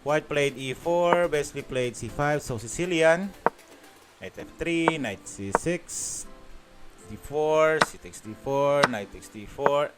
White played e4, Wesley played c5, so Sicilian. Knight f3, knight c6, d4, c takes d4, knight takes d4,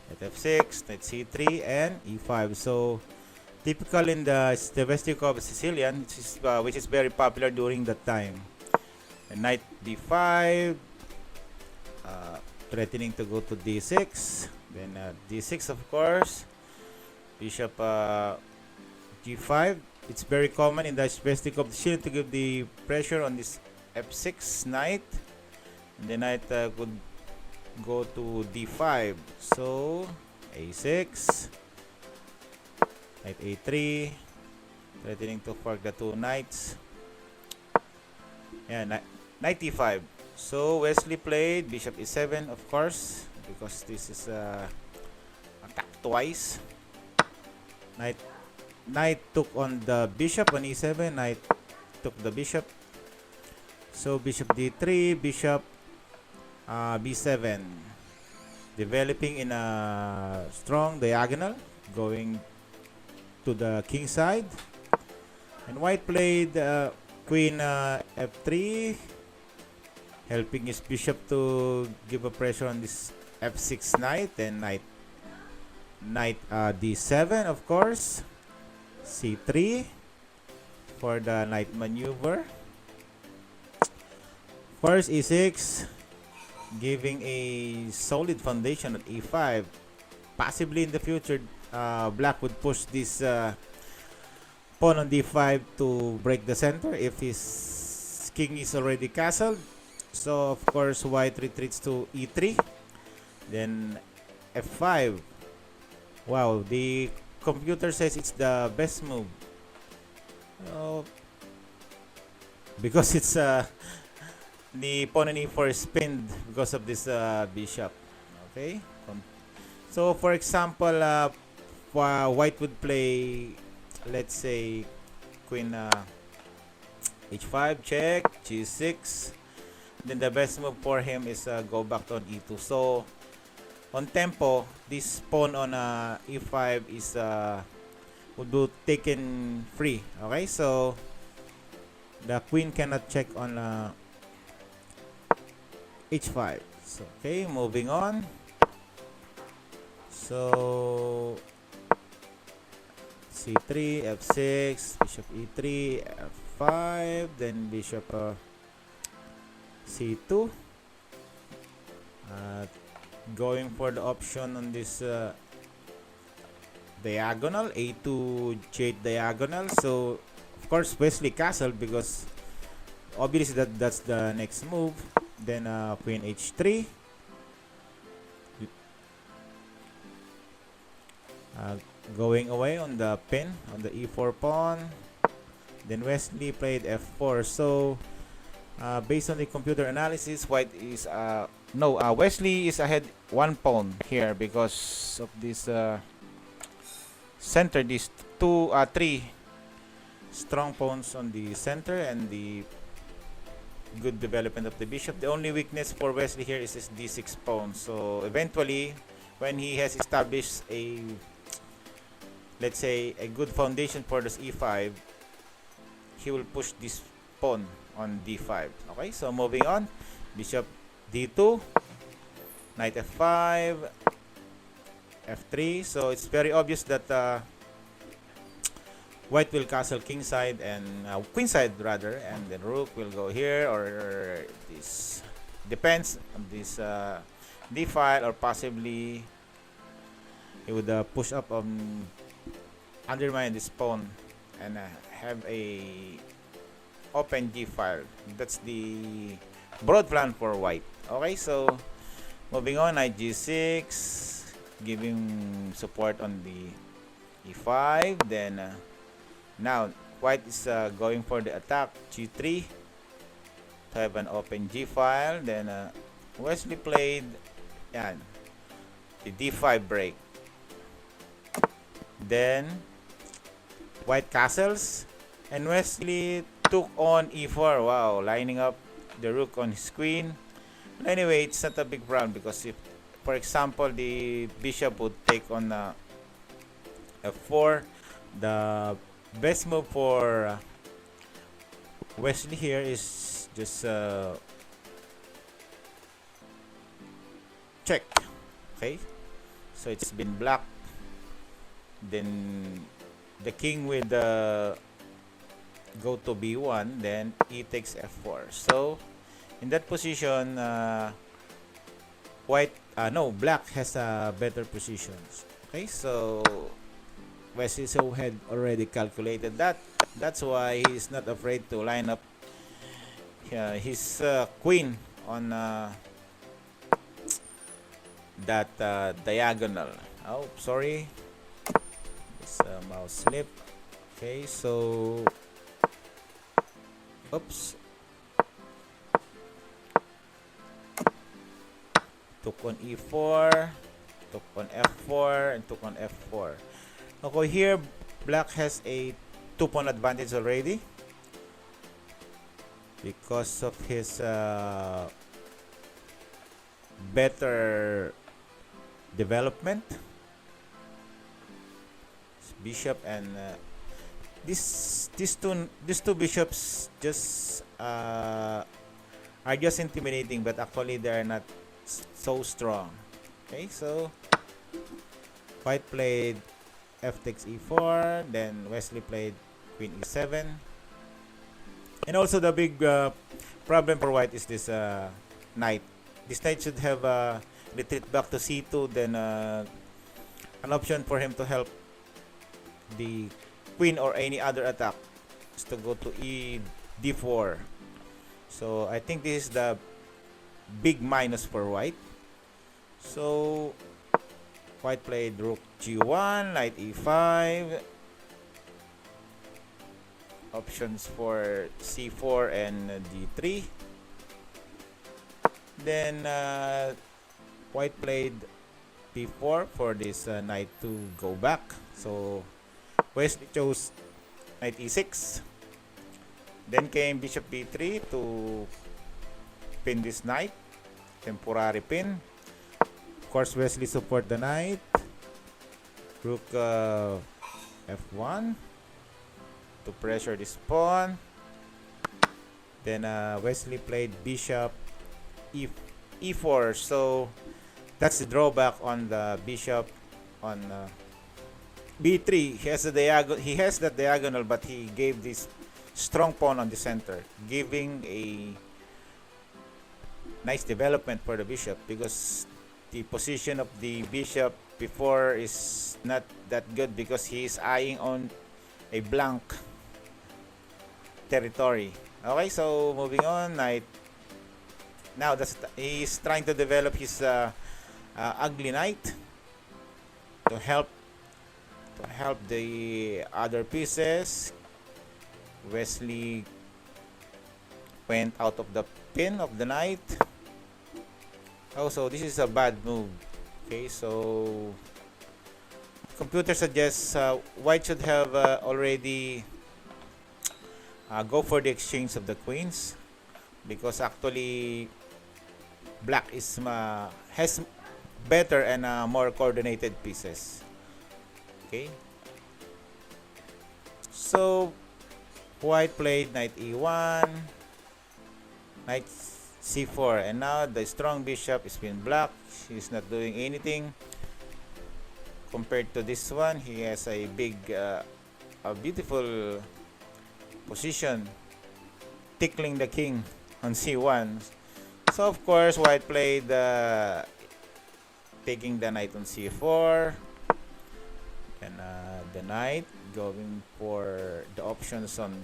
knight f6, knight c3, and e5. So typical in the Sveshnikov Sicilian, which is very popular during that time. And knight d5, threatening to go to d6, then d6 of course, bishop g5. It's very common in the Sveshnikov Sicilian to give the pressure on this f6 knight, and the knight could go to d5, so a6, knight a3, threatening to fork the two knights. Yeah, knight e5. So Wesley played bishop e7, of course, because this is attacked twice. Knight took on the bishop on e7, knight took the bishop. So bishop d3, bishop b7, developing in a strong diagonal, going to the king side. And white played queen f3, helping his bishop to give a pressure on this f6 knight, and knight d7, of course, c3 for the knight maneuver. First e6, giving a solid foundation at e5. Possibly in the future, black would push this pawn on d5 to break the center if his king is already castled. So of course white retreats to e3, then f5. Wow, the computer says it's the best move, because it's the pawn on e4 is pinned because of this bishop. Okay, so for example, white would play, let's say, queen h5, check, g6. Then the best move for him is go back to on e2. So on tempo, this pawn on e5 is would be taken free. Okay, so the queen cannot check on h5. So, okay, moving on. So c3, f6, bishop e3, f5, then bishop c2. Going for the option on this diagonal, a2 j diagonal. So of course Wesley castled because obviously that's the next move. Then queen h3, going away on the pin on the e4 pawn. Then Wesley played f4. So based on the computer analysis, white is Wesley is ahead one pawn here because of this center. These three strong pawns on the center and the good development of the bishop. The only weakness for Wesley here is this d6 pawn. So eventually, when he has established a, let's say, a good foundation for this e5, he will push this pawn on d5. Okay, so moving on, bishop d2, knight f5, f3. So it's very obvious that white will castle kingside and queenside rather, and then rook will go here, or this depends on this d file, or possibly he would push up on undermine this pawn and have a open g file. That's the broad plan for white. Okay, so moving on, knight g6, giving support on the e5. Then now white is going for the attack, g3, to have an open g file. Then Wesley played the d5 break. Then white castles and Wesley took on e4. Wow, lining up the rook on his queen. But anyway, it's not a big problem, because if, for example, the bishop would take on f4, the best move for Wesley here is just check. Okay, so it's been blocked. Then the king with go to b1, then e takes f4. So in that position, black has better positions. Okay, so Wesley so had already calculated that. That's why he's not afraid to line up his queen on that diagonal. Oh, sorry, it's a mouse slip. Okay, so oops, took on e4, took on f4, and took on f4. Okay, here black has a 2-pawn advantage already because of his better development. Bishop and these two bishops just are just intimidating, but actually they are not so strong. Okay, so white played f takes e4, then Wesley played queen e7, and also the big problem for white is this knight. This knight should have retreat back to c2, then an option for him to help the queen or any other attack is to go to d4. So I think this is the big minus for white. So white played rook g1, knight e5, options for c4 and d3. Then white played b4 for this knight to go back. So Wesley chose knight e6. Then came bishop b3 to pin this knight, temporary pin. Of course, Wesley support the knight. Rook f1 to pressure this pawn. Then Wesley played bishop e4. So that's the drawback on the bishop on b3. He has that diagonal, but he gave this strong pawn on the center, giving a nice development for the bishop, because the position of the bishop before is not that good because he is eyeing on a blank territory. Okay, so moving on, knight. Now he's trying to develop his ugly knight to help the other pieces. Wesley went out of the pin of the knight. Also, this is a bad move. Okay, so computer suggests white should have already go for the exchange of the queens, because actually black has better and more coordinated pieces. Okay, so white played knight e1, knight c4, and now the strong bishop is being blocked. He's not doing anything compared to this one. He has a beautiful position, tickling the king on c1. So of course white played taking the knight on c4, and the knight going for the options on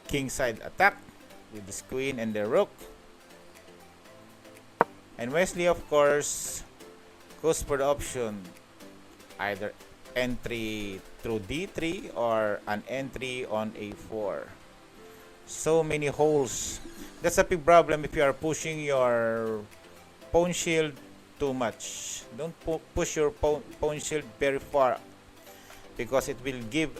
king side attack with this queen and the rook. And Wesley, of course, goes for the option either entry through d3 or an entry on a4. So many holes. That's a big problem if you are pushing your pawn shield too much. Don't push your pawn shield very far, because it will give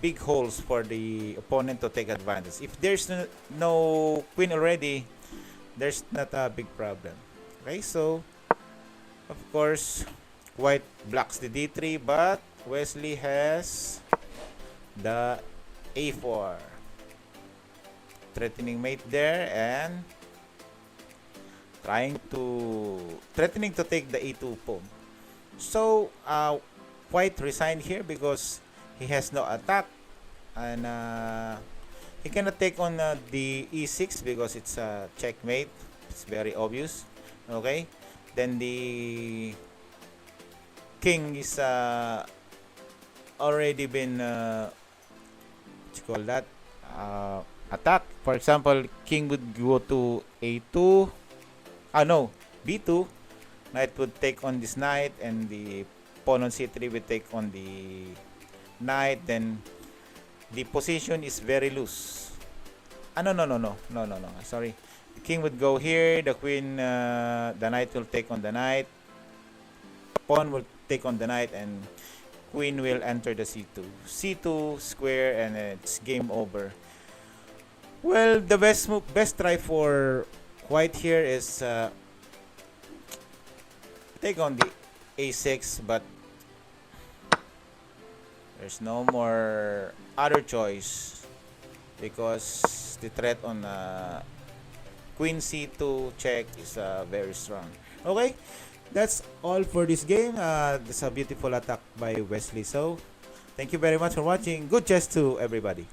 big holes for the opponent to take advantage. If there's no queen already, there's not a big problem. Okay, so of course white blocks the d3, but Wesley has the a4, threatening mate there, and threatening to take the a2 pawn. So White resigned here because he has no attack, and he cannot take on the e6 because it's a checkmate. It's very obvious. Okay, then the king is already been what you call that, attack. For example, king would go to a2. No, b2. Knight would take on this knight, and the pawn on c3 will take on the knight. Then the position is very loose. No. Sorry. The king would go here. The queen, the knight will take on the knight. Pawn will take on the knight, and queen will enter the c2. c2 square, and it's game over. Well, the best try for White here is take on the a6, but there's no more other choice because the threat on queen c2 check is very strong. Okay, that's all for this game. That's a beautiful attack by Wesley. So thank you very much for watching. Good chess to everybody.